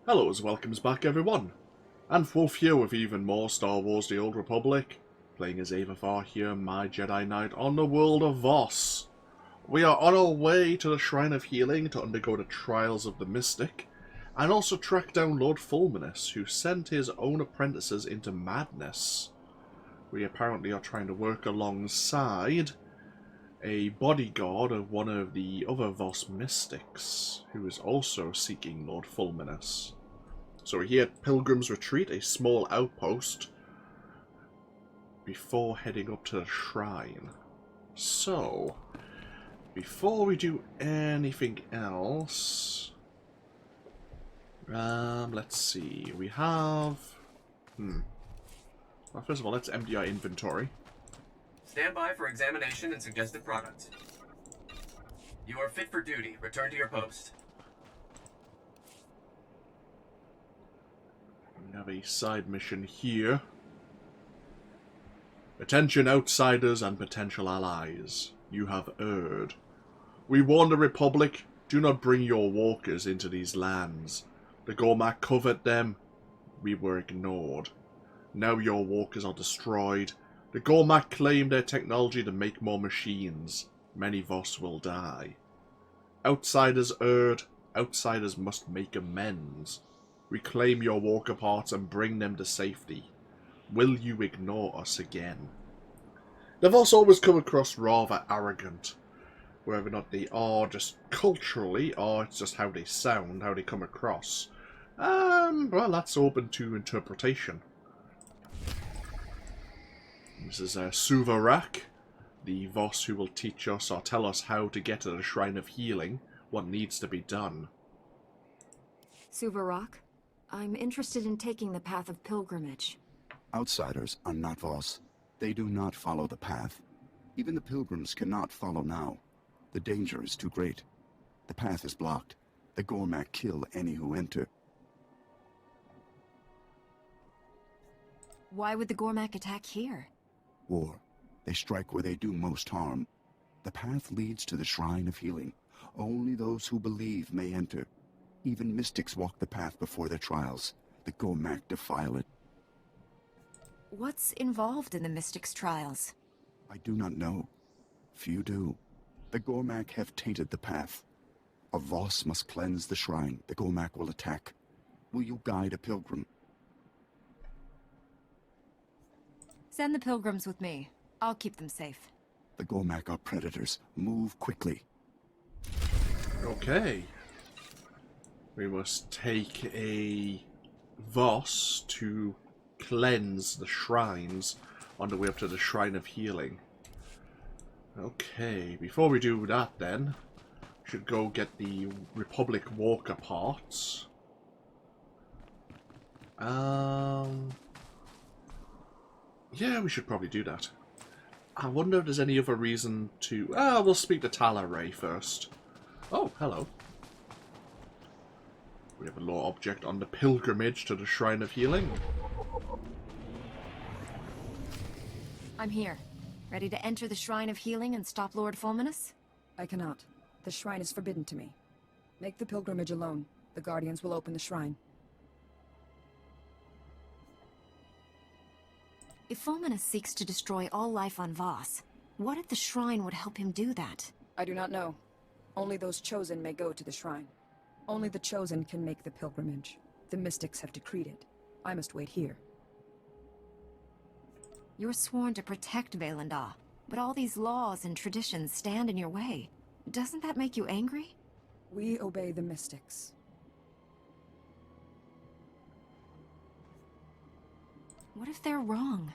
Hello and welcomes back everyone, and Wolf here with even more Star Wars The Old Republic, playing as Aeva Var here, my Jedi Knight on the world of Voss. We are on our way to the Shrine of Healing to undergo the trials of the Mystic, and also track down Lord Fulminus, who sent his own apprentices into madness. We apparently are trying to work alongside a bodyguard of one of the other Voss mystics, who is also seeking Lord Fulminus. So we're here at Pilgrim's Retreat, a small outpost, before heading up to the shrine. So, before we do anything else, let's see, we have, well, first of all, let's empty our inventory. Stand by for examination and suggested products. You are fit for duty. Return to your post. We have a side mission here. Attention outsiders and potential allies. You have erred. We warn the Republic, do not bring your walkers into these lands. The Gormak covered them. We were ignored. Now your walkers are destroyed. The Gormak claim their technology to make more machines. Many Voss will die. Outsiders erred. Outsiders must make amends. Reclaim your walker parts and bring them to safety. Will you ignore us again? The Voss always come across rather arrogant. Whether or not they are just culturally, or it's just how they sound, how they come across. Well, that's open to interpretation. This is Suvarak, the Voss who will teach us or tell us how to get to the Shrine of Healing, what needs to be done. Suvarak, I'm interested in taking the path of pilgrimage. Outsiders are not Voss. They do not follow the path. Even the pilgrims cannot follow now. The danger is too great. The path is blocked. The Gormak kill any who enter. Why would the Gormak attack here? War. They strike where they do most harm. The path leads to the Shrine of Healing. Only those who believe may enter. Even mystics walk the path before their trials. The Gormak defile it. What's involved in the Mystic's trials? I do not know. Few do. The Gormak have tainted the path. A Voss must cleanse the shrine. The Gormak will attack. Will you guide a pilgrim? Send the pilgrims with me. I'll keep them safe. The Gormak are predators. Move quickly. Okay. We must take a Voss to cleanse the shrines on the way up to the Shrine of Healing. Okay, before we do that then, we should go get the Republic walker parts. Yeah, we should probably do that. I wonder if there's any other reason to... we'll speak to Tala Ray first. Oh, hello. We have a law object on the pilgrimage to the Shrine of Healing. I'm here. Ready to enter the Shrine of Healing and stop Lord Fulminus? I cannot. The shrine is forbidden to me. Make the pilgrimage alone. The Guardians will open the shrine. If Fulminus seeks to destroy all life on Voss, what if the shrine would help him do that? I do not know. Only those chosen may go to the shrine. Only the chosen can make the pilgrimage. The mystics have decreed it. I must wait here. You're sworn to protect Valendaw, but all these laws and traditions stand in your way. Doesn't that make you angry? We obey the mystics. What if they're wrong?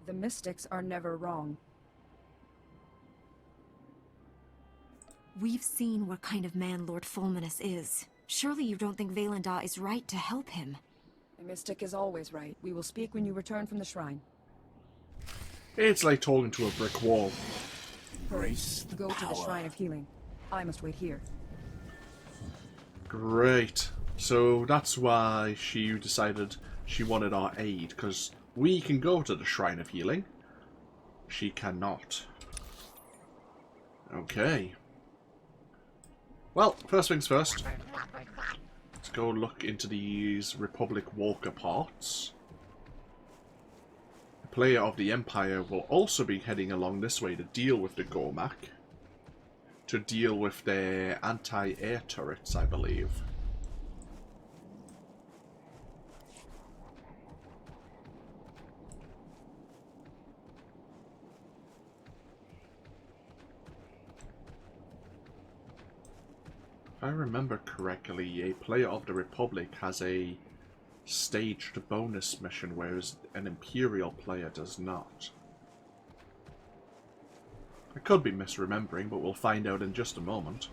The mystics are never wrong. We've seen what kind of man Lord Fulminus is. Surely you don't think Valendaw is right to help him? A mystic is always right. We will speak when you return from the shrine. It's like talking to a brick wall. Embrace the Go to the Shrine of Healing. I must wait here. Great. So that's why she decided she wanted our aid, because we can go to the Shrine of Healing. She cannot. Okay. Well, first things first. Let's go look into these Republic Walker parts. The player of the Empire will also be heading along this way to deal with the Gormak. To deal with their anti-air turrets, I believe. If I remember correctly, a player of the Republic has a staged bonus mission, whereas an Imperial player does not. I could be misremembering, but we'll find out in just a moment.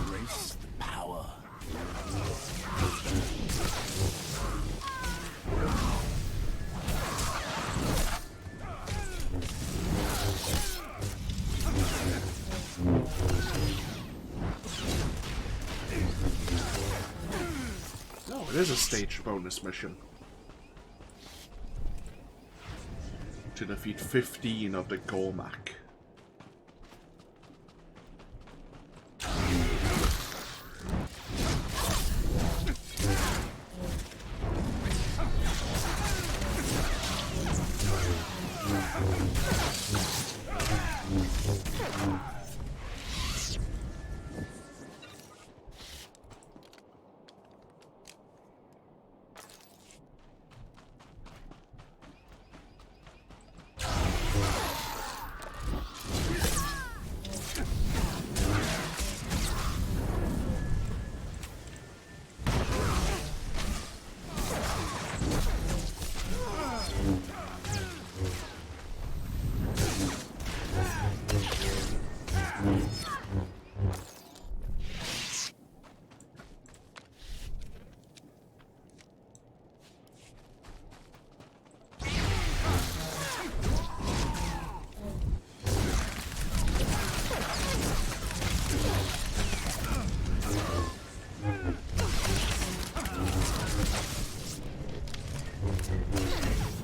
Embrace the power. No, it is a staged bonus mission. To defeat 15 of the Gormak.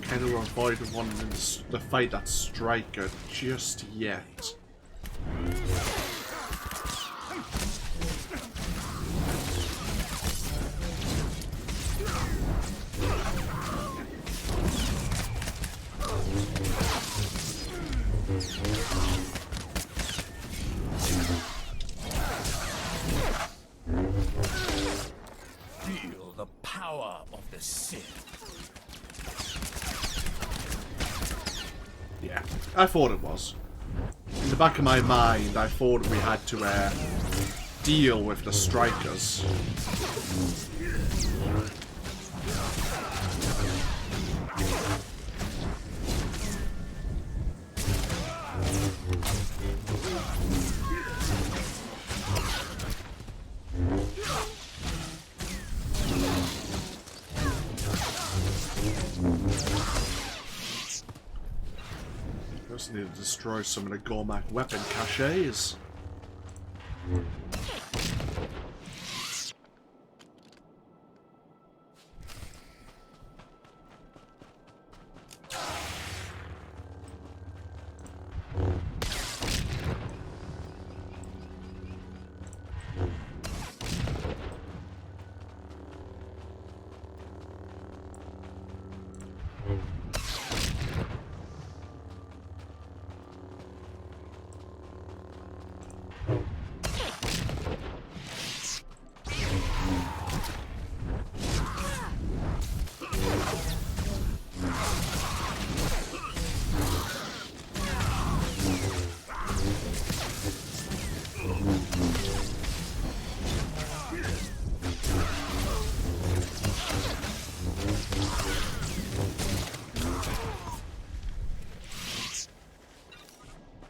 Kind of avoid one in the fight that Striker just yet. Feel the power of the Sith. Yeah, I thought it was. In the back of my mind, I thought we had to deal with the Strikers. Just need to destroy some of the Gormak weapon caches.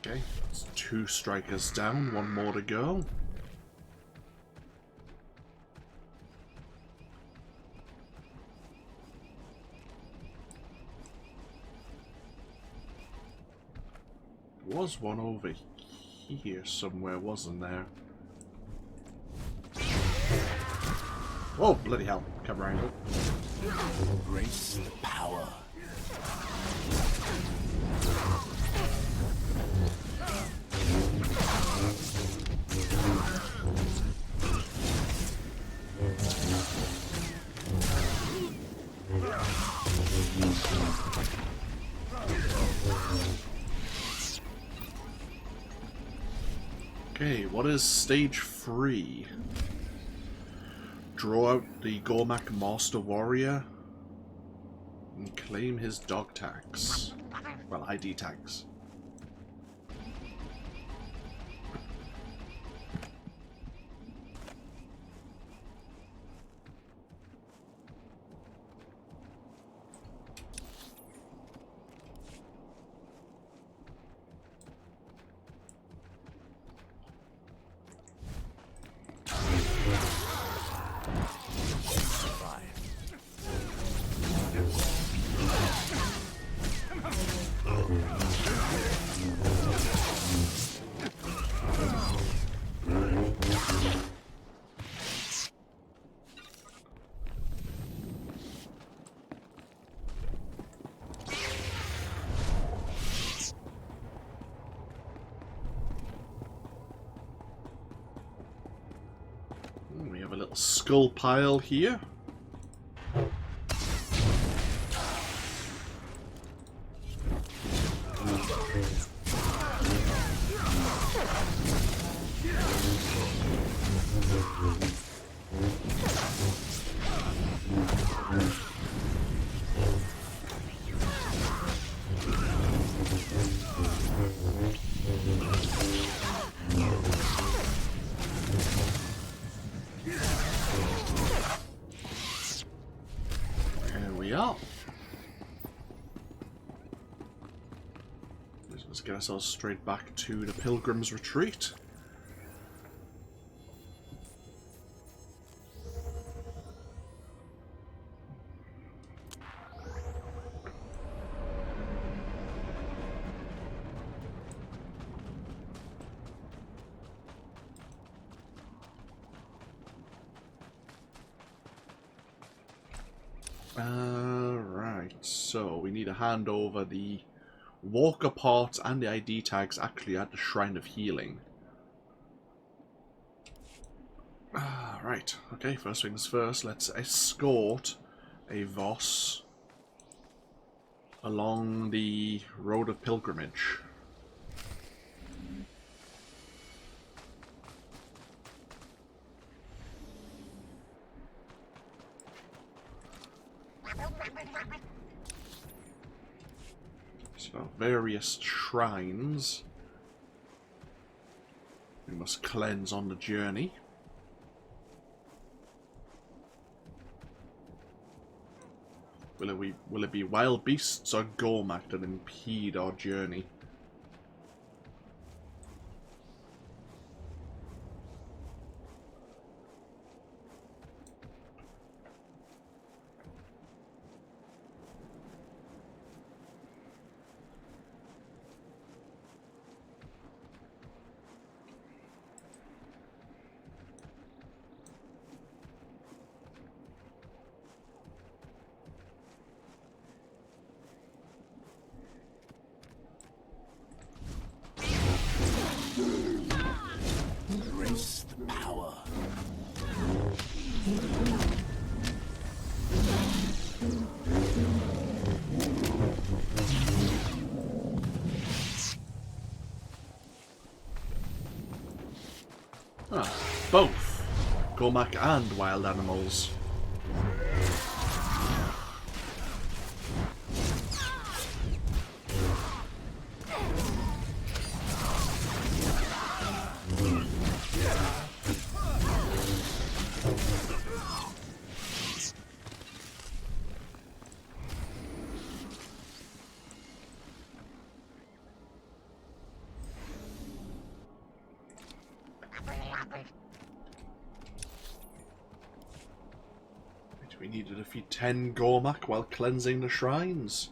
Okay, that's 2 Strikers down, 1 more to go. There was one over here somewhere, wasn't there? Oh, bloody hell. Camera angle. Embrace the power. Okay, what is stage 3? Draw out the Gormak Master Warrior and claim his dog tags. Well, ID tags. We have a little skull pile here. Let's get ourselves straight back to the Pilgrim's Retreat. Right, so we need to hand over the walker parts and the ID tags actually at the Shrine of Healing. Right, okay, first things first, let's escort a Voss along the Road of Pilgrimage. So, various shrines we must cleanse on the journey. Will it be wild beasts or Gormak that impede our journey? Embrace the power. Both Gormak and wild animals. We need to defeat 10 Gormak while cleansing the shrines.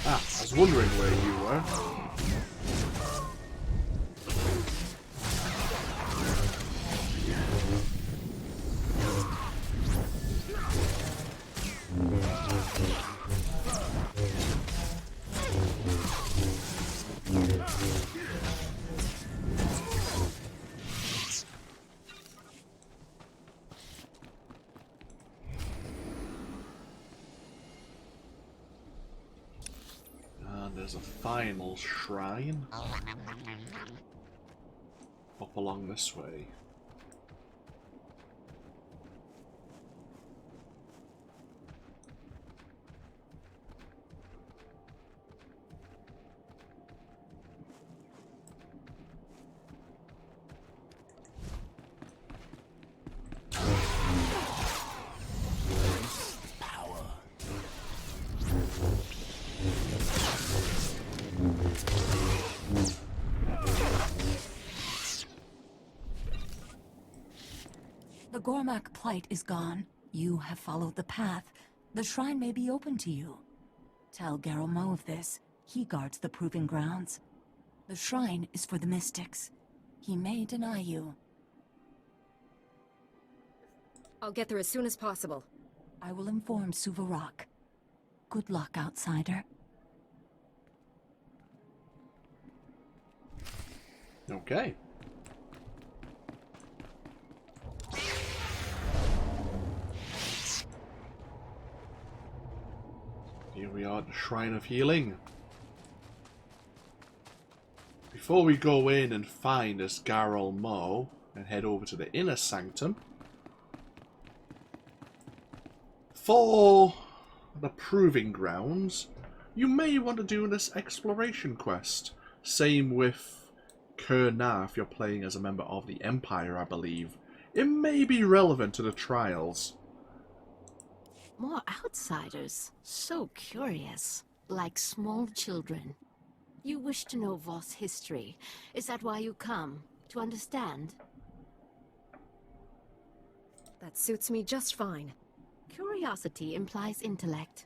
Ah, I was wondering where you were. There's a final shrine up along this way. The Gormak plight is gone. You have followed the path. The shrine may be open to you. Tell Garomo of this. He guards the proving grounds. The shrine is for the mystics. He may deny you. I'll get there as soon as possible. I will inform Suvarok. Good luck, outsider. Okay. Here we are at the Shrine of Healing. Before we go in and find this Garomo and head over to the Inner Sanctum, for the Proving Grounds, you may want to do this exploration quest. Same with Kurna if you're playing as a member of the Empire, I believe. It may be relevant to the trials. More outsiders. So curious. Like small children. You wish to know Voss history. Is that why you come? To understand? That suits me just fine. Curiosity implies intellect.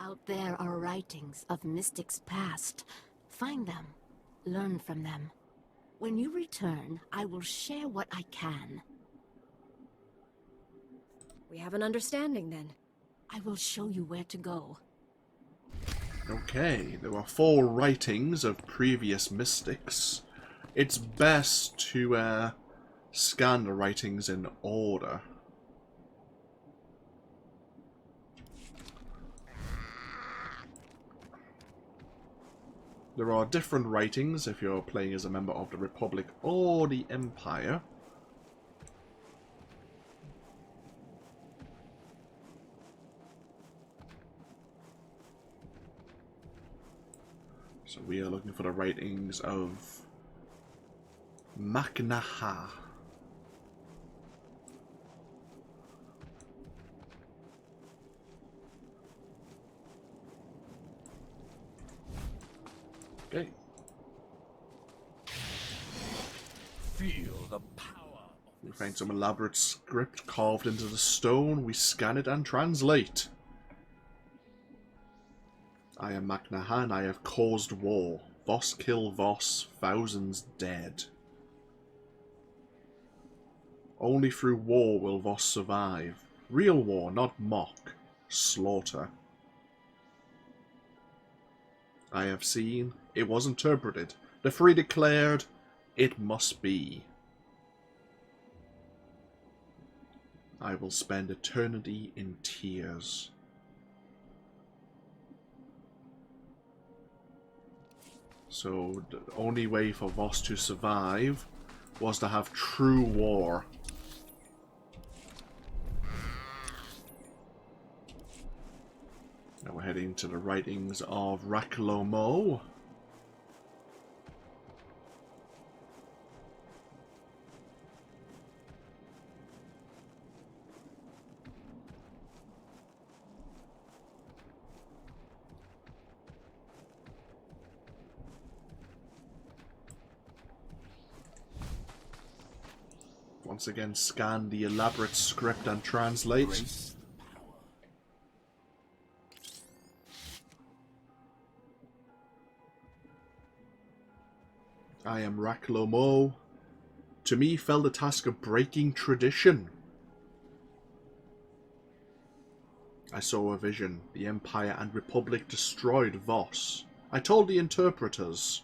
Out there are writings of mystics past. Find them. Learn from them. When you return, I will share what I can. We have an understanding then. I will show you where to go. Okay, there are 4 writings of previous mystics. It's best to scan the writings in order. There are different writings if you're playing as a member of the Republic or the Empire. So we are looking for the writings of Maknaha. Okay. Feel the power. We find some elaborate script carved into the stone. We scan it and translate. I am Maknahan. I have caused war. Voss kill Voss. Thousands dead. Only through war will Voss survive. Real war, not mock. Slaughter. I have seen. It was interpreted. The Three declared, it must be. I will spend eternity in tears. So the only way for Voss to survive was to have true war. Now we're heading to the writings of Lomo. Once again, scan the elaborate script and translate. I am Lomo. To me fell the task of breaking tradition. I saw a vision. The Empire and Republic destroyed Voss. I told the interpreters.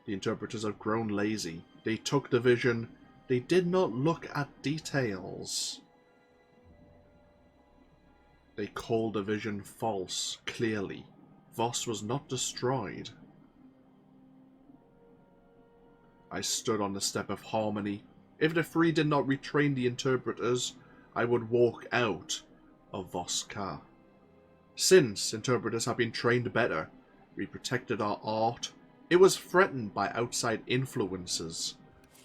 The interpreters have grown lazy. They took the vision. They did not look at details. They called the vision false, clearly. Voss was not destroyed. I stood on the step of harmony. If the Free did not retrain the interpreters, I would walk out of Voss Ka. Since interpreters have been trained better, we protected our art. It was threatened by outside influences.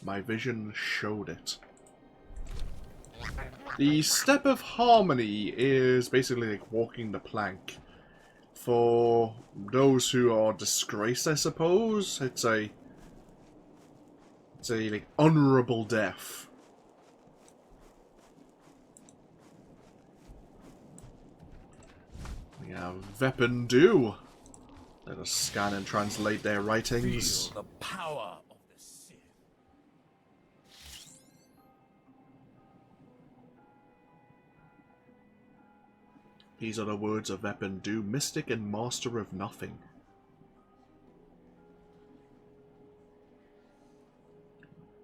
My vision showed it. The step of harmony is basically like walking the plank. For those who are disgraced, I suppose, it's a like honourable death. We have Weapon Do. Let us scan and translate their writings. Feel the power of the Sith. These are the words of Weapon Do, mystic and master of nothing.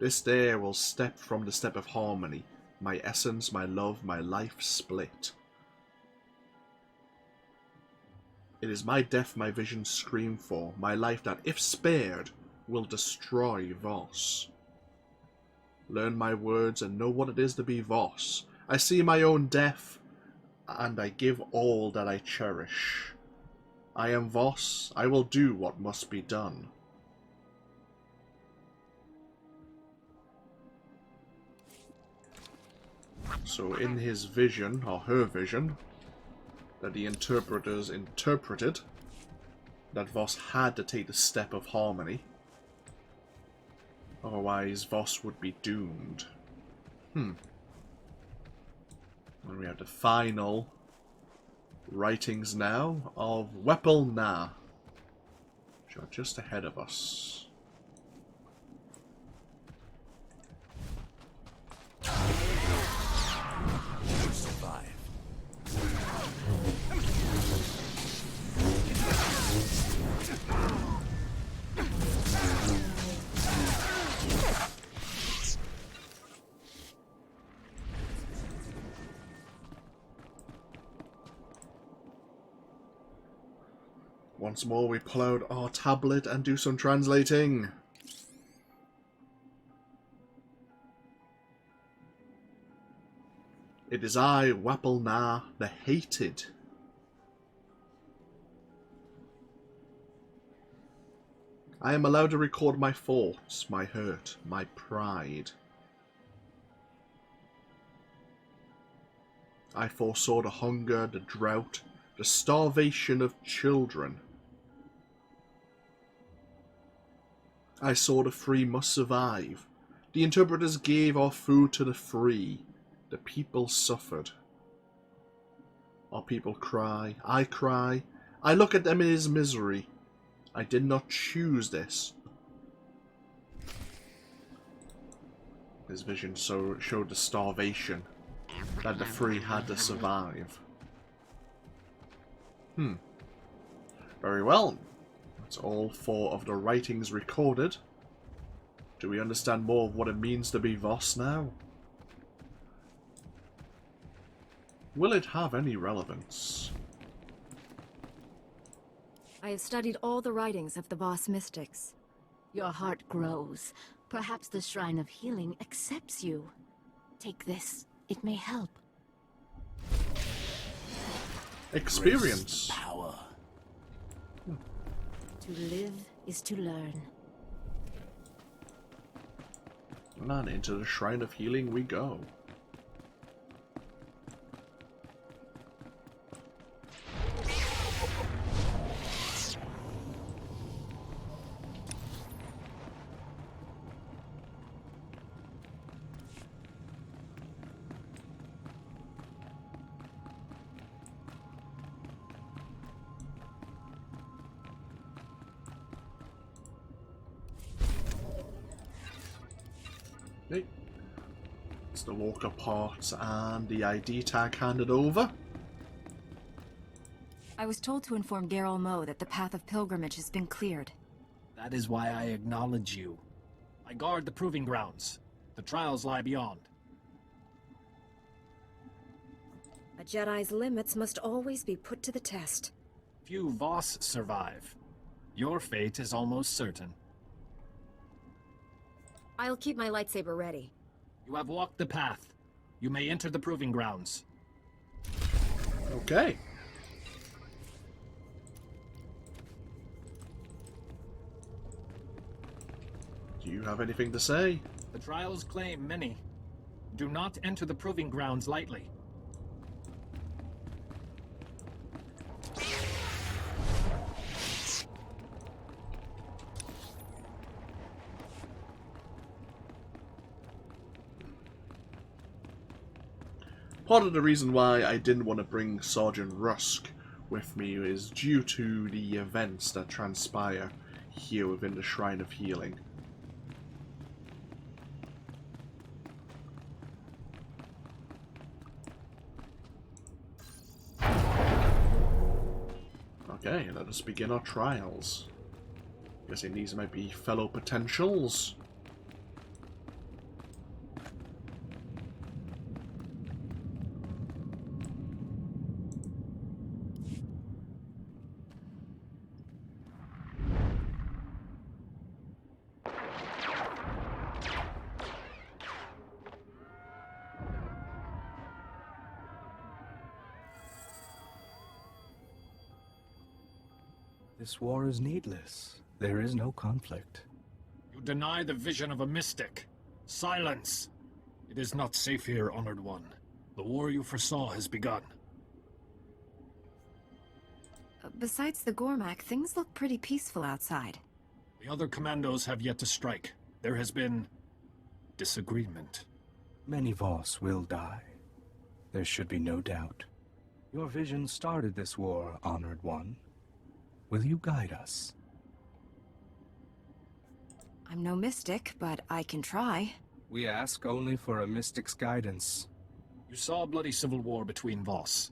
This day I will step from the step of harmony. My essence, my love, my life split. It is my death my visions scream for, my life that, if spared, will destroy Voss. Learn my words and know what it is to be Voss. I see my own death, and I give all that I cherish. I am Voss, I will do what must be done. So in his vision, or her vision, that the interpreters interpreted, that Voss had to take the step of harmony. Otherwise, Voss would be doomed. And we have the final writings now of Wepel Na, which are just ahead of us. Survive. Once more we pull out our tablet and do some translating. It is I, Wapel Na, the hated. I am allowed to record my thoughts, my hurt, my pride. I foresaw the hunger, the drought, the starvation of children. I saw the free must survive. The interpreters gave our food to the free. The people suffered. Our people cry. I look at them in his misery. I did not choose this. His vision showed the starvation that the free had to survive. Very well. That's all 4 of the writings recorded. Do we understand more of what it means to be Voss now? Will it have any relevance? I have studied all the writings of the Voss mystics. Your heart grows. Perhaps the Shrine of Healing accepts you. Take this. It may help. Experience. Power. To live is to learn. And into the Shrine of Healing we go. Okay. It's the walker part and the ID tag handed over. I was told to inform Galacmo that the path of pilgrimage has been cleared. That is why I acknowledge you. I guard the proving grounds. The trials lie beyond. A Jedi's limits must always be put to the test. Few Voss survive. Your fate is almost certain. I'll keep my lightsaber ready. You have walked the path. You may enter the proving grounds. Okay. Do you have anything to say? The trials claim many. Do not enter the proving grounds lightly. Part of the reason why I didn't want to bring Sergeant Rusk with me is due to the events that transpire here within the Shrine of Healing. Okay, let us begin our trials. Guessing these might be fellow potentials. This war is needless. There is no conflict. You deny the vision of a mystic. Silence! It is not safe here, Honored One. The war you foresaw has begun. Besides the Gormak, things look pretty peaceful outside. The other commandos have yet to strike. There has been disagreement. Many Voss will die. There should be no doubt. Your vision started this war, Honored One. Will you guide us? I'm no mystic, but I can try. We ask only for a mystic's guidance. You saw a bloody civil war between Voss.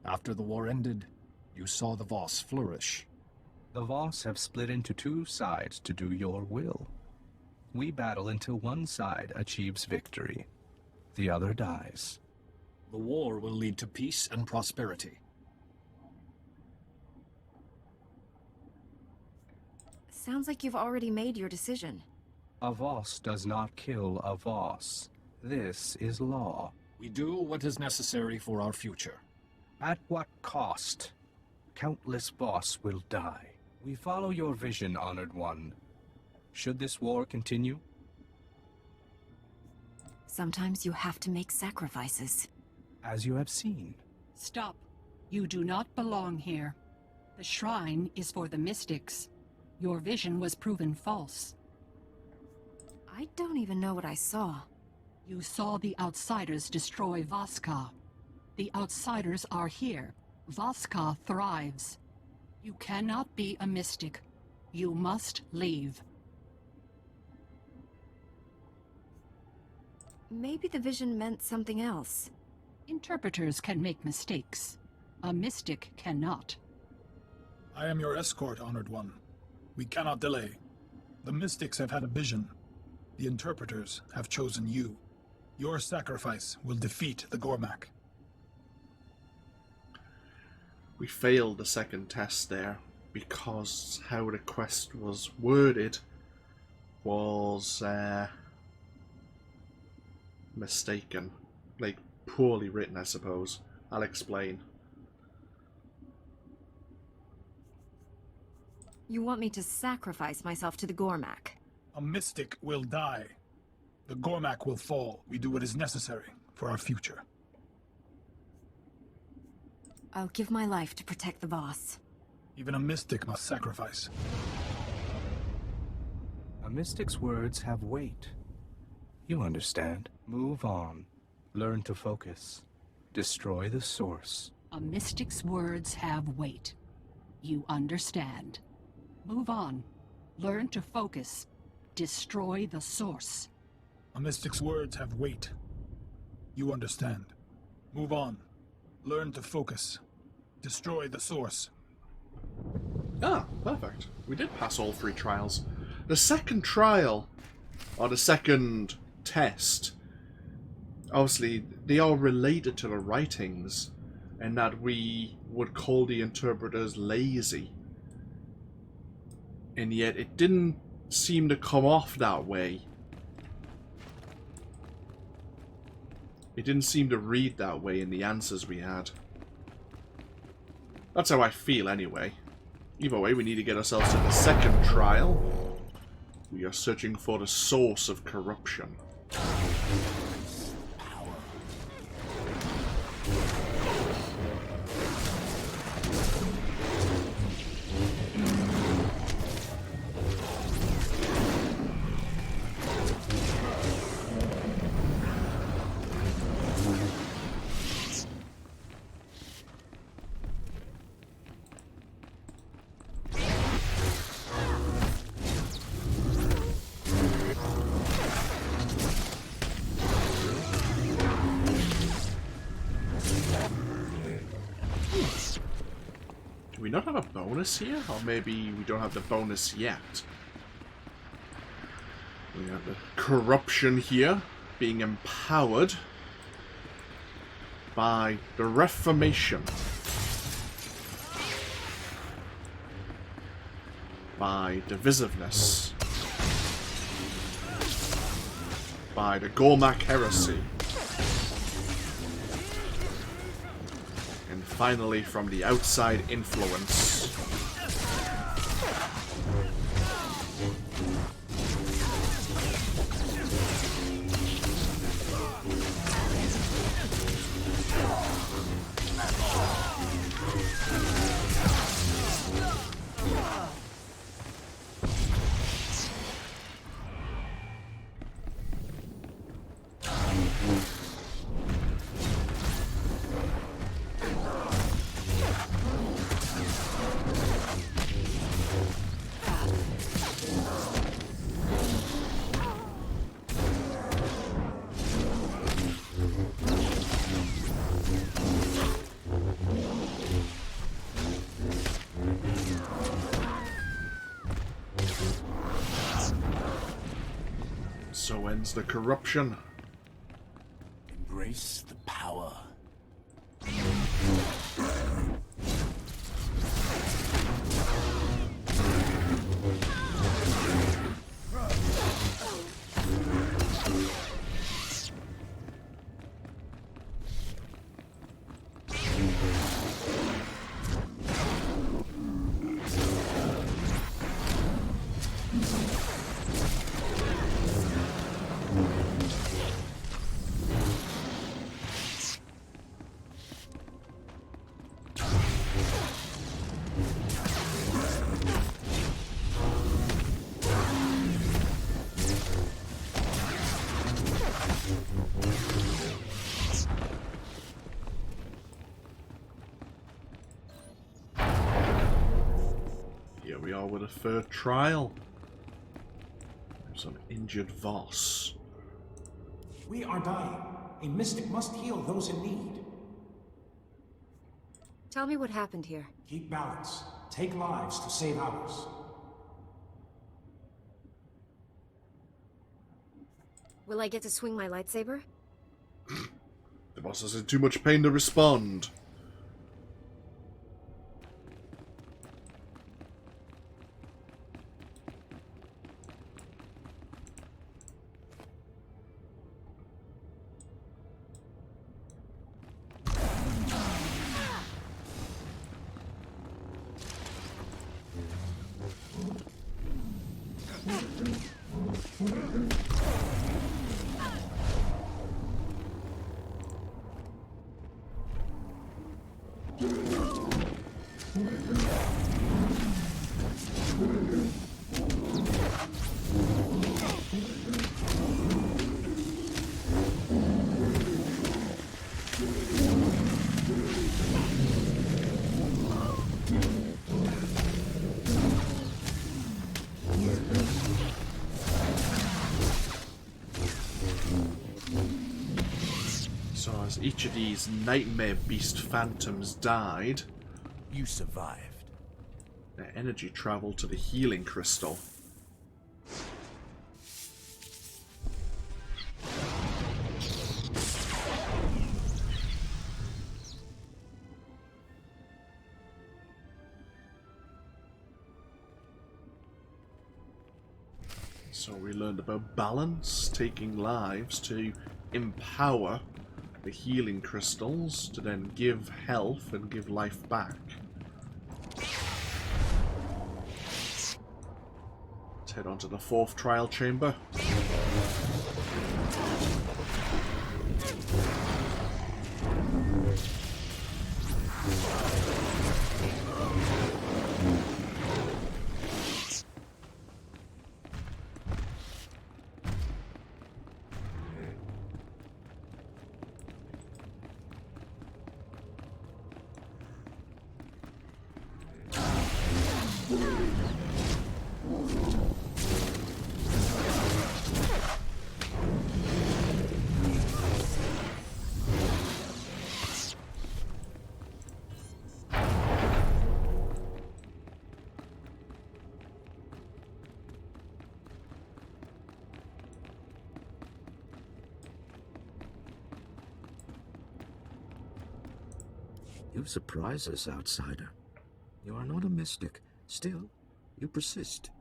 After the war ended, you saw the Voss flourish. The Voss have split into two sides to do your will. We battle until one side achieves victory. The other dies. The war will lead to peace and prosperity. Sounds like you've already made your decision. A Voss does not kill a Voss. This is law. We do what is necessary for our future. At what cost? Countless Voss will die. We follow your vision, Honored One. Should this war continue? Sometimes you have to make sacrifices. As you have seen. Stop. You do not belong here. The shrine is for the mystics. Your vision was proven false. I don't even know what I saw. You saw the Outsiders destroy Voska. The Outsiders are here. Voska thrives. You cannot be a mystic. You must leave. Maybe the vision meant something else. Interpreters can make mistakes. A mystic cannot. I am your escort, Honored One. We cannot delay. The mystics have had a vision. The interpreters have chosen you. Your sacrifice will defeat the Gormak. We failed the second test there because how the quest was worded was mistaken. Like, poorly written, I suppose. I'll explain. You want me to sacrifice myself to the Gormak? A mystic will die. The Gormak will fall. We do what is necessary for our future. I'll give my life to protect the Voss. Even a mystic must sacrifice. A mystic's words have weight. You understand. Move on. Learn to focus. Destroy the source. A mystic's words have weight. You understand. Move on. Learn to focus. Destroy the source. A mystic's words have weight. You understand. Move on. Learn to focus. Destroy the source. Ah, perfect. We did pass all 3 trials. The second trial, or the second test, obviously, they are related to the writings, and that we would call the interpreters lazy. And yet, it didn't seem to come off that way. It didn't seem to read that way in the answers we had. That's how I feel, anyway. Either way, we need to get ourselves to the second trial. We are searching for the source of corruption. Do we not have a bonus here? Or maybe we don't have the bonus yet. We have the corruption here being empowered by the Reformation. By divisiveness. By the Gormak heresy. And finally from the outside influence. So ends the corruption. Embrace the power. Here we are with a third trial. There's an injured Voss. We are dying. A mystic must heal those in need. Tell me what happened here. Keep balance. Take lives to save ours. Will I get to swing my lightsaber? The boss is in too much pain to respond. As each of these nightmare beast phantoms died, you survived. Their energy traveled to the healing crystal. So we learned about balance, taking lives to empower the healing crystals to then give health and give life back. Let's head on to the 4th trial chamber. You surprise us, outsider. You are not a mystic. Still, you persist.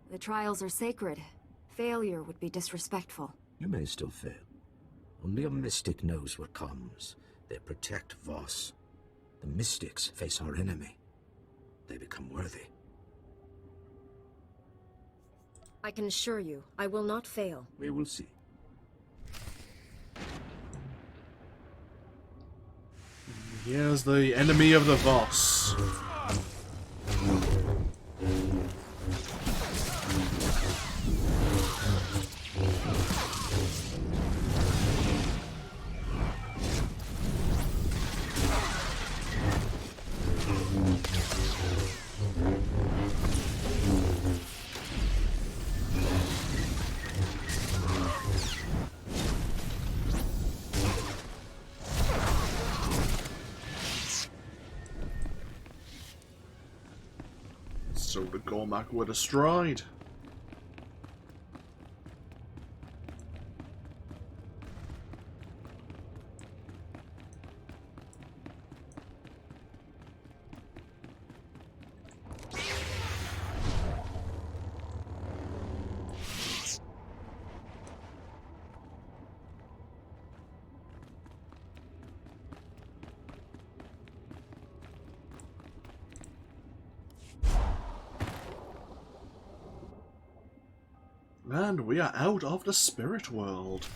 The trials are sacred. Failure would be disrespectful. You may still fail. Only a mystic knows what comes. They protect Voss. The mystics face our enemy. They become worthy. I can assure you, I will not fail. We will see. Here's the enemy of the Voss. So the Gormak were destroyed. And we are out of the spirit world.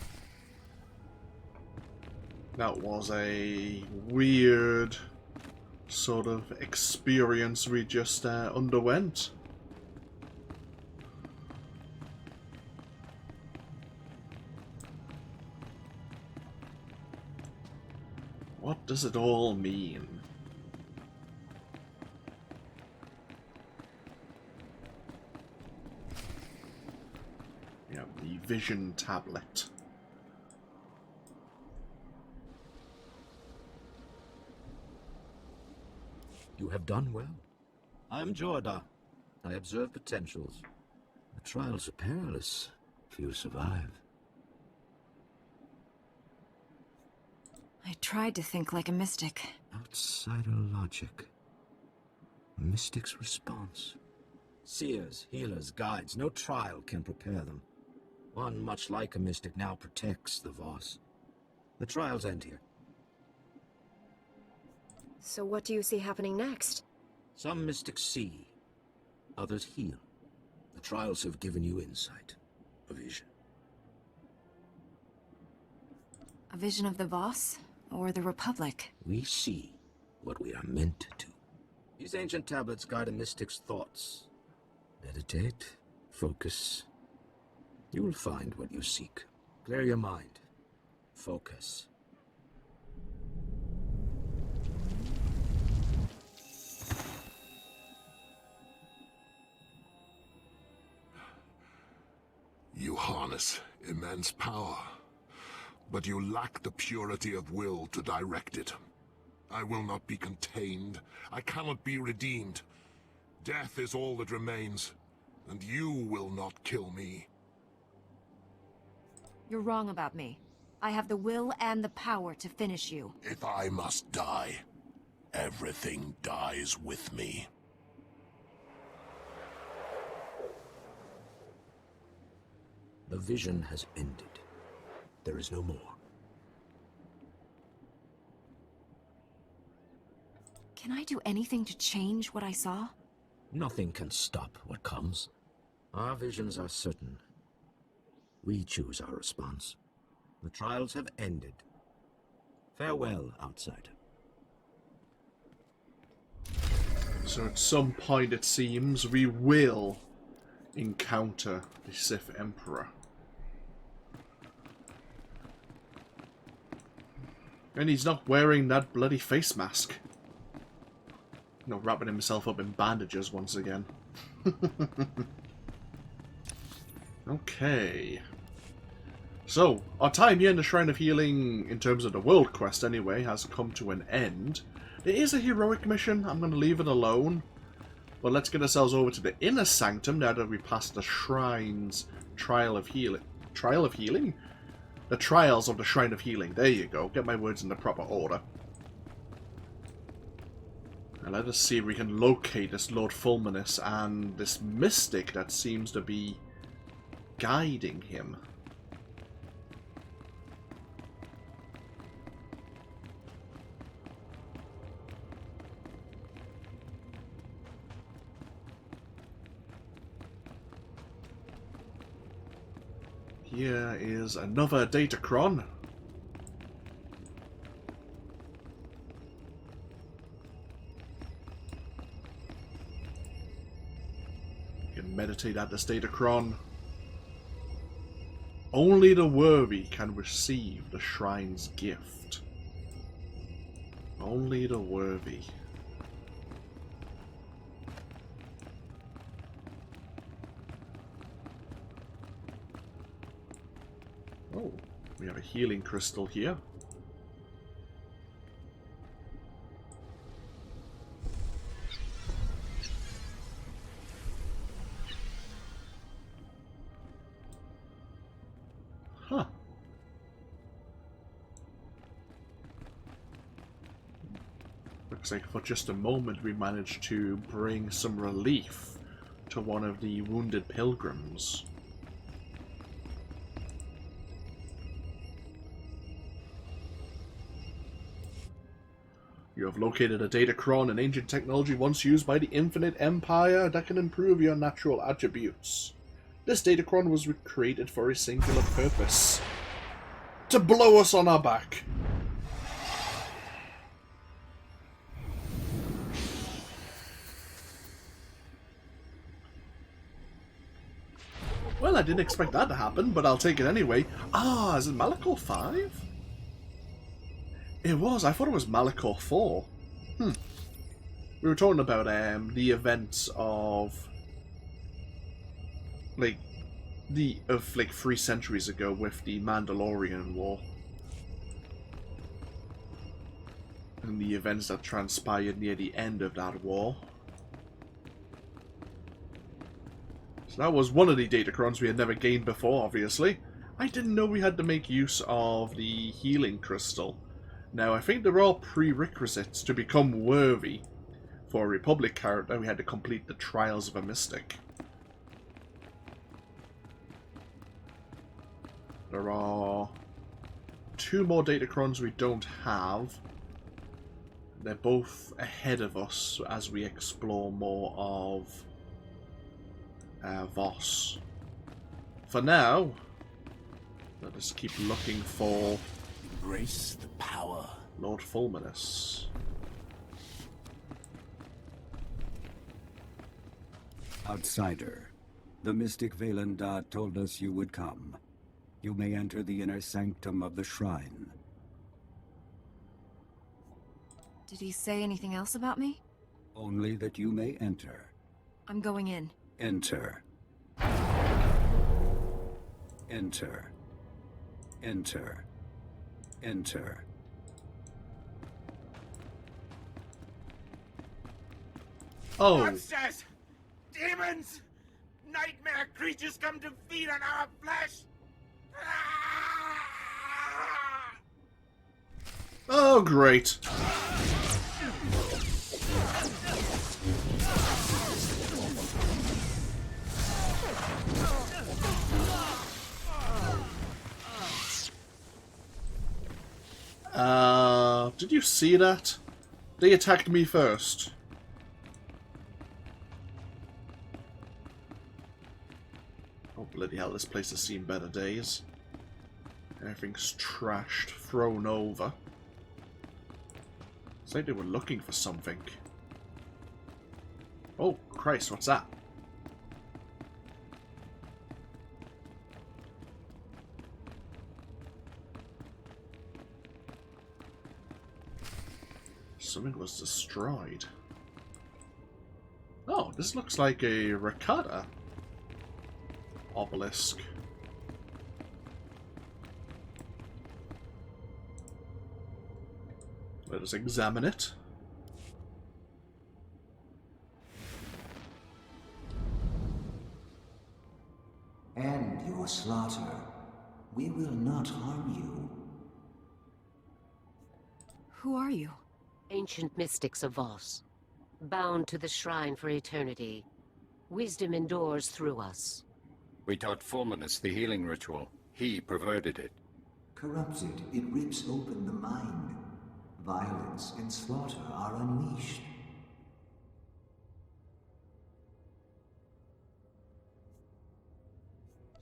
That was a weird sort of experience we just underwent. What does it all mean? The vision tablet. You have done well. I am Jorda. I observe potentials. The trials are perilous. Few survive. I tried to think like a mystic. Outsider logic. A mystic's response. Seers, healers, guides, no trial can prepare them. One much like a mystic now protects the Voss. The trials end here. So what do you see happening next? Some mystics see, others heal. The trials have given you insight, a vision. A vision of the Voss or the Republic? We see what we are meant to. These ancient tablets guide a mystic's thoughts. Meditate, focus. You will find what you seek. Clear your mind. Focus. You harness immense power. but you lack the purity of will to direct it. I will not be contained. I cannot be redeemed. Death is all that remains, and you will not kill me. You're wrong about me. I have the will and the power to finish you. If I must die, everything dies with me. The vision has ended. There is no more. Can I do anything to change what I saw? Nothing can stop what comes. Our visions are certain. We choose our response. The trials have ended. Farewell, outsider. So at some point, it seems, we will encounter the Sith Emperor. And he's not wearing that bloody face mask. You know, wrapping himself up in bandages once again. Okay. So, our time here in the Shrine of Healing, in terms of the world quest anyway, has come to an end. It is a heroic mission. I'm going to leave it alone. But let's get ourselves over to the Inner Sanctum now that we passed the Shrine's Trial of Healing. Trial of Healing? The Trials of the Shrine of Healing. There you go. Get my words in the proper order. And let us see if we can locate this Lord Fulminus and this mystic that seems to be guiding him. Here is another Datacron. You can meditate at this Datacron. Only the worthy can receive the shrine's gift. Only the worthy. Oh, we have a healing crystal here. Huh. Looks like for just a moment we managed to bring some relief to one of the wounded pilgrims. You have located a Datacron, an ancient technology once used by the Infinite Empire that can improve your natural attributes. This Datacron was created for a singular purpose. To blow us on our back. Well, I didn't expect that to happen, but I'll take it anyway. Ah, is it Malachor 5? It was. I thought it was Malachor 4. We were talking about the events of like 3 centuries ago with the Mandalorian War and the events that transpired near the end of that war. So that was one of the Datacrons we had never gained before, obviously. I didn't know we had to make use of the healing crystal. Now, I think they're all prerequisites to become worthy. For a Republic character, we had to complete the Trials of a Mystic. There are 2 more Datacrons we don't have. They're both ahead of us as we explore more of Voss. For now, let us keep looking for Embrace the power. Lord Fulminus. Outsider, the mystic Vaylanda told us you would come. You may enter the inner sanctum of the shrine. Did he say anything else about me? Only that you may enter. I'm going in. Enter. Enter. Enter. Enter. Oh. Monsters! Demons! Nightmare creatures come to feed on our flesh! Oh, great. Did you see that? They attacked me first. Oh, bloody hell, this place has seen better days. Everything's trashed, thrown over. It's like they were looking for something. Oh, Christ, what's that? Something was destroyed. Oh, this looks like a ricotta obelisk. Let us examine it. End your slaughter. We will not harm you. Who are you? Ancient mystics of Voss, bound to the shrine for eternity. Wisdom endures through us. We taught Fulminus the healing ritual. He perverted it. Corrupted, it rips open the mind. Violence and slaughter are unleashed.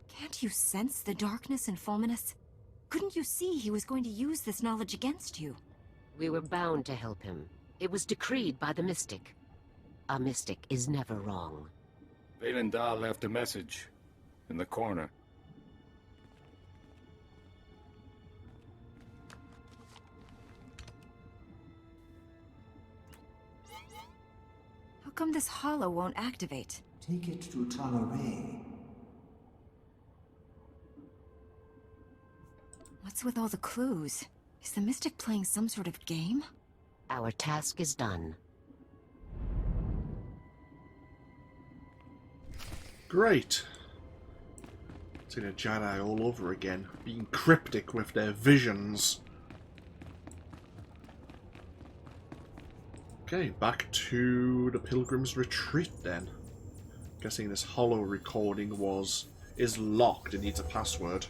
Can't you sense the darkness in Fulminus? Couldn't you see he was going to use this knowledge against you? We were bound to help him. It was decreed by the mystic. A mystic is never wrong. Valendahl left a message in the corner. How come this hollow won't activate? Take it to Talaray. What's with all the clues? Is the Mystic playing some sort of game? Our task is done. Great. Seeing a Jedi all over again, being cryptic with their visions. Okay, back to the Pilgrim's Retreat then. Guessing this hollow recording is locked. It needs a password.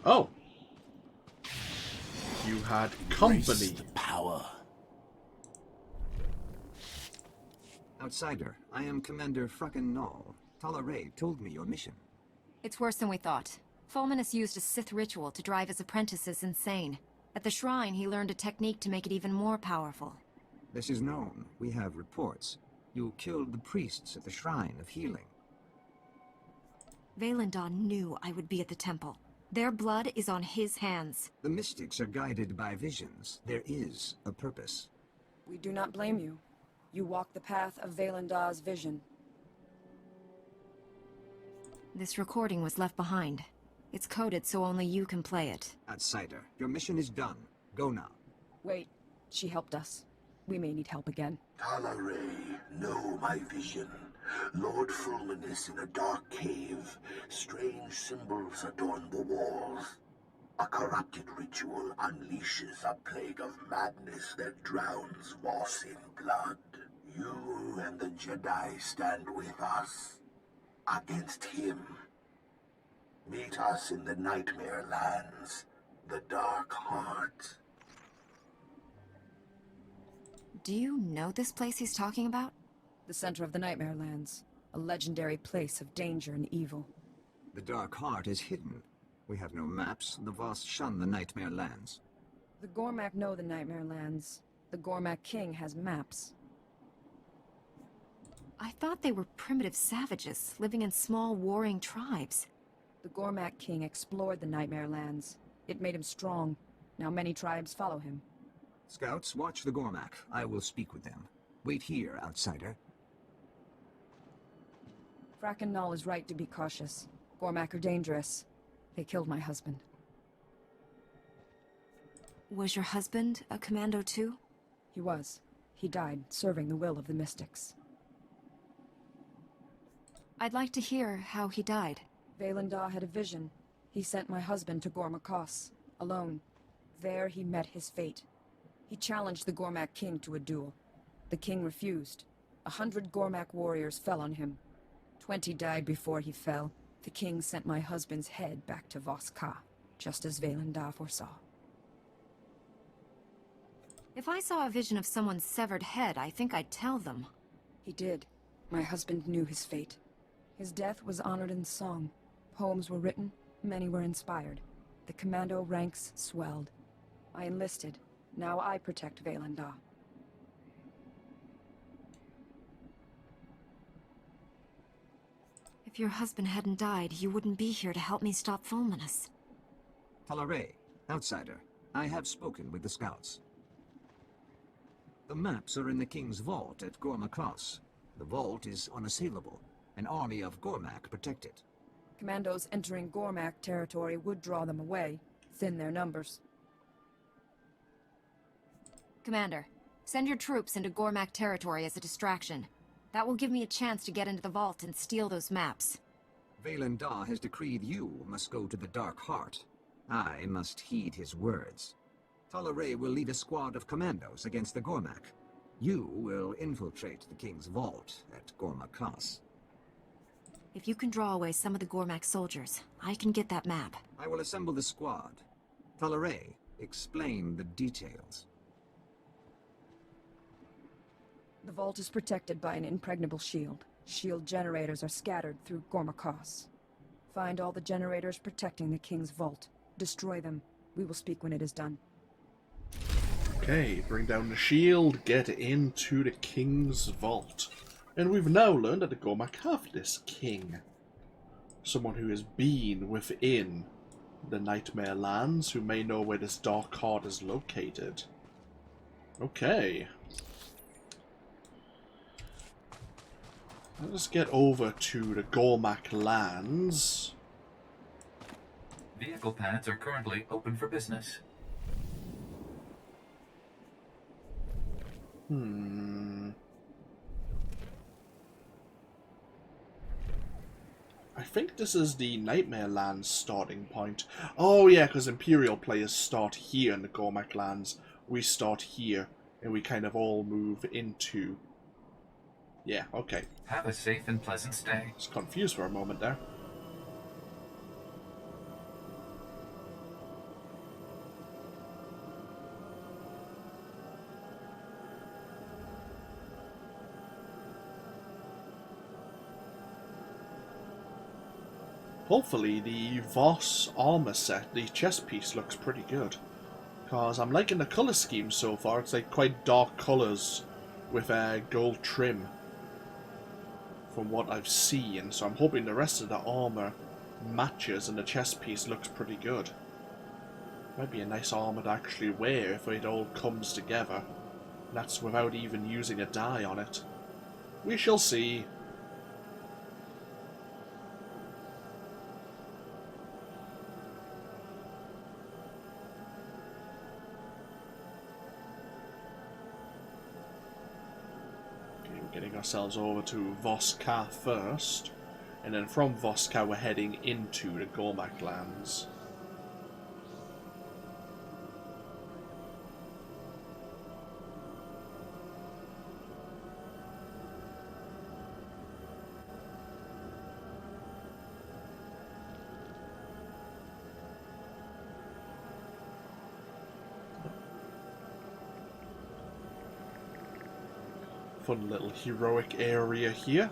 Oh. You had company. Power. Outsider, I am Commander Frucken Null. Talaray told me your mission. It's worse than we thought. Fulminus used a Sith ritual to drive his apprentices insane. At the shrine, he learned a technique to make it even more powerful. This is known. We have reports. You killed the priests at the Shrine of Healing. Valendahl knew I would be at the temple. Their blood is on his hands. The mystics are guided by visions. There is a purpose. We do not blame you. You walk the path of Valendahl's vision. This recording was left behind. It's coded so only you can play it. Outsider, your mission is done. Go now. Wait, she helped us. We may need help again. Talaray, know my vision. Lord Fulminus in a dark cave. Strange symbols adorn the walls. A corrupted ritual unleashes a plague of madness that drowns Voss in blood. You and the Jedi stand with us. Against him. Meet us in the Nightmare Lands. The Dark Heart. Do you know this place he's talking about? The center of the Nightmare Lands. A legendary place of danger and evil. The Dark Heart is hidden. We have no maps. The Voss shun the Nightmare Lands. The Gormak know the Nightmare Lands. The Gormak King has maps. I thought they were primitive savages, living in small warring tribes. The Gormak king explored the Nightmare Lands. It made him strong. Now many tribes follow him. Scouts, watch the Gormak. I will speak with them. Wait here, outsider. Fracken Null is right to be cautious. Gormak are dangerous. They killed my husband. Was your husband a commando too? He was. He died serving the will of the Mystics. I'd like to hear how he died. Vaylendar had a vision. He sent my husband to Gormakos, alone. There he met his fate. He challenged the Gormak king to a duel. The king refused. 100 Gormak warriors fell on him. 20 died before he fell. The king sent my husband's head back to Voss, just as Vaylendar foresaw. If I saw a vision of someone's severed head, I think I'd tell them. He did. My husband knew his fate. His death was honored in song. Poems were written, many were inspired. The commando ranks swelled. I enlisted. Now I protect Vaylendar. If your husband hadn't died, you wouldn't be here to help me stop Fulminus. Talare, outsider. I have spoken with the scouts. The maps are in the king's vault at Gormakos. The vault is unassailable. An army of Gormak protect it. Commandos entering Gormak territory would draw them away, thin their numbers. Commander, send your troops into Gormak territory as a distraction. That will give me a chance to get into the vault and steal those maps. Vaylendar has decreed you must go to the Dark Heart. I must heed his words. Talare will lead a squad of commandos against the Gormak. You will infiltrate the king's vault at Gormakos. If you can draw away some of the Gormak soldiers, I can get that map. I will assemble the squad. Talare, explain the details. The vault is protected by an impregnable shield. Shield generators are scattered through Gormakos. Find all the generators protecting the king's vault. Destroy them. We will speak when it is done. Okay, bring down the shield, get into the king's vault. And we've now learned that the Gormak have this king. Someone who has been within the Nightmare Lands, who may know where this Dark Heart is located. Okay. Let's get over to the Gormak lands. Vehicle paths are currently open for business. I think this is the Nightmare Lands starting point. Oh yeah, because Imperial players start here in the Gormak lands. We start here, and we kind of all move into... Yeah, okay. Have a safe and pleasant stay. I was confused for a moment there. Hopefully the Voss armor set, the chest piece, looks pretty good. Because I'm liking the colour scheme so far. It's like quite dark colours with a gold trim from what I've seen. So I'm hoping the rest of the armor matches and the chest piece looks pretty good. Might be a nice armor to actually wear if it all comes together. That's without even using a dye on it. We shall see. Getting ourselves over to Voss first, and then from Voss we're heading into the Gormak lands. Fun little heroic area here.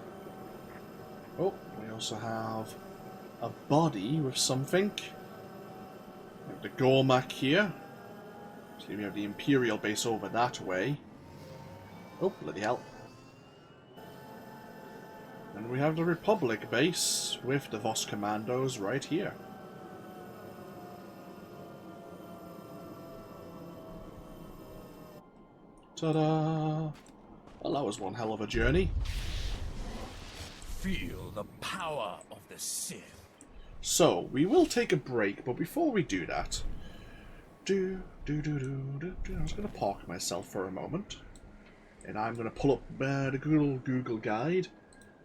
Oh, we also have a body with something. We have the Gormak here. So we have the Imperial base over that way. Oh, bloody hell. And And we have the Republic base with the Voss commandos right here. Ta-da! Well, that was one hell of a journey. Feel the power of the Sith. So, we will take a break, but before we do that... I was going to park myself for a moment. And I'm going to pull up the Google Guide.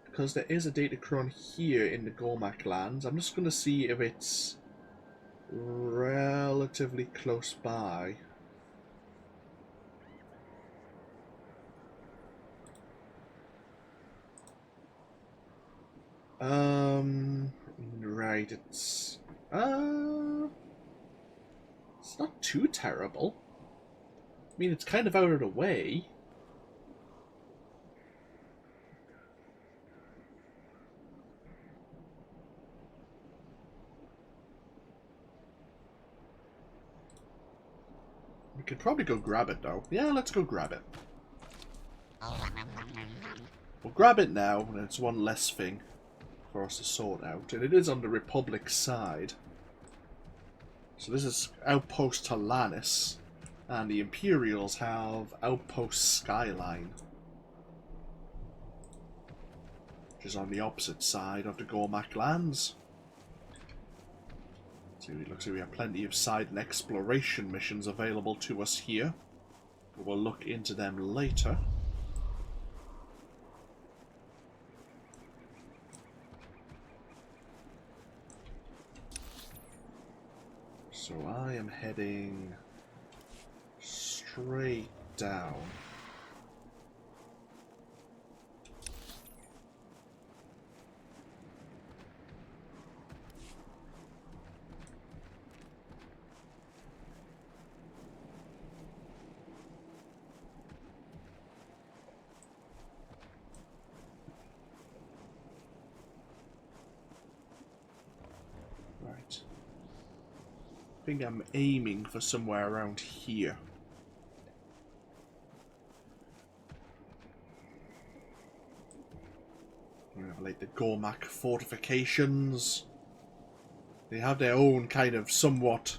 Because there is a datacron here in the Gormak lands. I'm just going to see if it's relatively close by. Right, it's not too terrible. I mean, it's kind of out of the way. We could probably go grab it, though. Yeah, let's go grab it. We'll grab it now, and it's one less thing for us to sort out. And it is on the Republic side. So this is Outpost Talanis. And the Imperials have Outpost Skyline. Which is on the opposite side of the Gormak lands. So it looks like we have plenty of side and exploration missions available to us here. But we'll look into them later. So I am heading straight down. Right. I think I'm aiming for somewhere around here. We have like the Gormak fortifications. They have their own kind of somewhat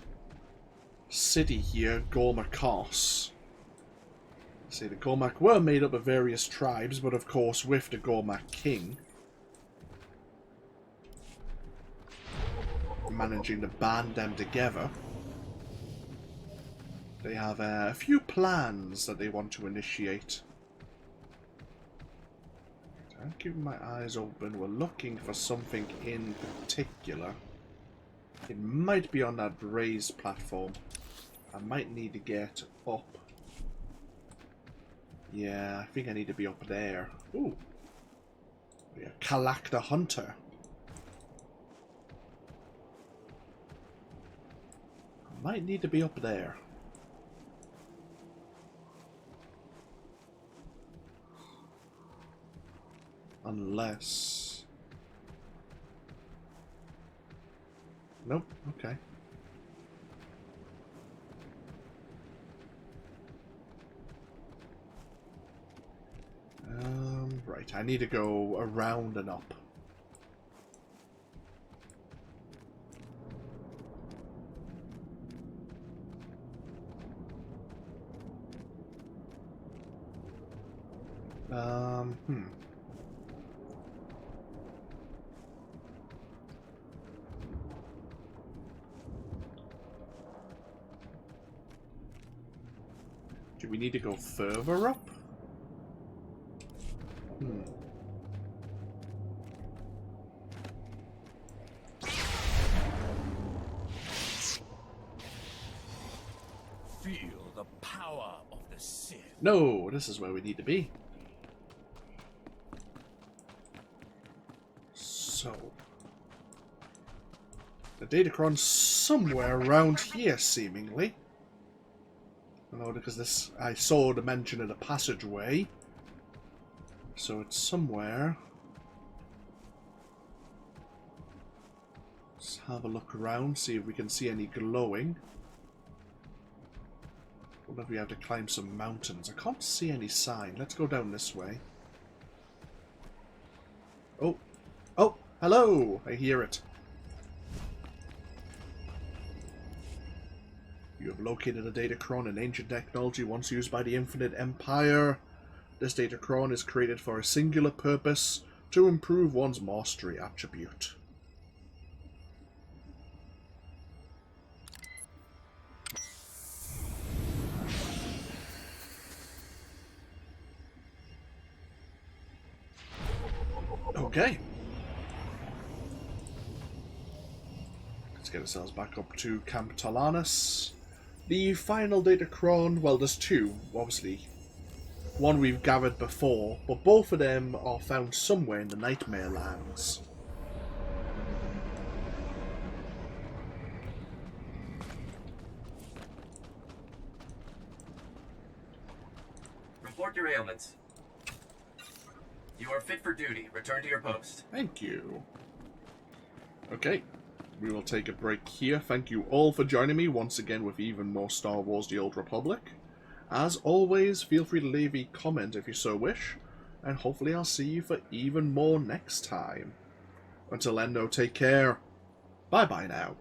city here, Gormakos. See, the Gormak were made up of various tribes, but of course with the Gormak king managing to band them together, they have a few plans that they want to initiate. I'm keeping my eyes open. We're looking for something in particular. It might be on that raised platform. I might need to get up. Yeah, I think I need to be up there. Ooh. Yeah, Kalak the Hunter. Might need to be up there. Unless... Nope, okay. Right, I need to go around and up. Do we need to go further up? Feel the power of the Sith. No, this is where we need to be. So, the datacron's somewhere around here, seemingly. I know because this I saw the mention of the passageway, so it's somewhere. Let's have a look around, see if we can see any glowing. What if we have to climb some mountains? I can't see any sign. Let's go down this way. Oh. Oh, hello! I hear it. You have located a datachron, an ancient technology once used by the Infinite Empire. This datachron is created for a singular purpose, to improve one's mastery attribute. Okay. Let's get ourselves back up to Camp Talanus. The final datachron, well, there's two, obviously. One we've gathered before, but both of them are found somewhere in the Nightmare Lands. Report your ailments. You are fit for duty. Return to your post. Thank you. Okay, we will take a break here. Thank you all for joining me once again with even more Star Wars The Old Republic. As always, feel free to leave a comment if you so wish, and hopefully I'll see you for even more next time. Until then, though, take care. Bye-bye now.